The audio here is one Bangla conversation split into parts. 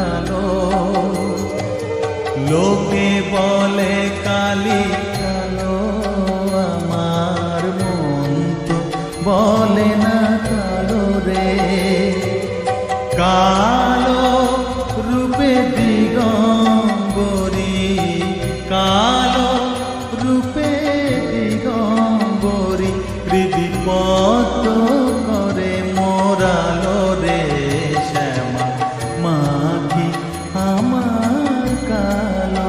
কালো। লোকে বলে কালি কালো, আমার মন তো বলে না কালো রে। কালো রূপে দিগম্বরী, কালো রূপে দিগম্বরী, হৃদি পদ্ম করে মোরালো রে শ্যামা, মাটি আমার কালো।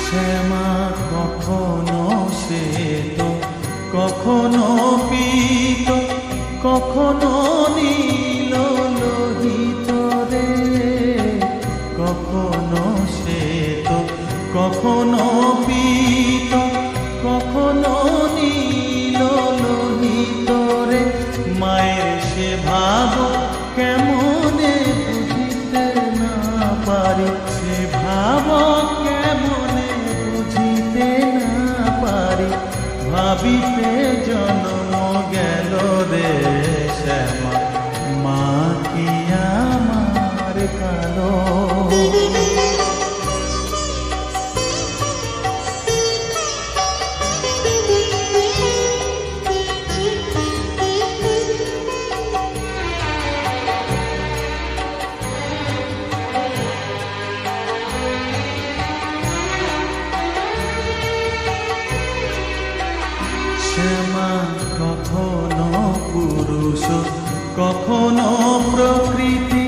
শ্যামা কখনো শ্বেত, কখনো পীত, কখনো নীল লোহিত রে। কখনো শ্বেত, কখনো পীত, কখনো নীল লোহিত রে। মায়ের সে ভাব কেমনে বুঝিতে না পারি, সে ভাব কেমনে বুঝিতে না পারি, ভাবিতে জন্ম গেল রে শ্যামা, মা কি আমার কালো। শ্যামা কখনো পুরুষ, কখনো প্রকৃতি,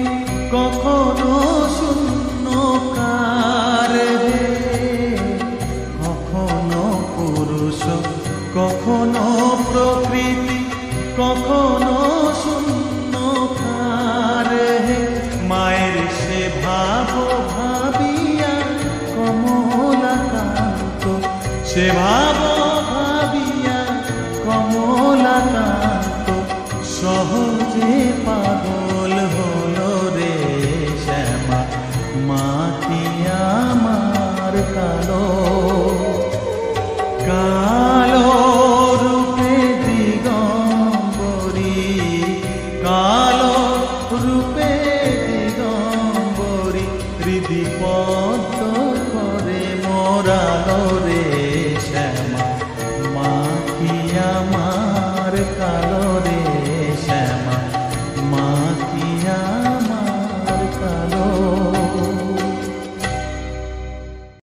কখনো শূন্যকার রে। কখনো পুরুষ, কখনো প্রকৃতি, কখনো শূন্যকার রে। মায়ের সে ভাব ভাবিয়া কমলাকান্ত, সে ভাব ভাবিয়া কমলাকান্ত, সহজে পাগল হলো রে শ্যামা, মাটি আমার কালো। কালো রূপে দিগম্বরী, কালো রূপে দিগম্বরী, হৃদি পদ্ম করে মোরালো রে শ্যামা, মা কি আমার কালো রে।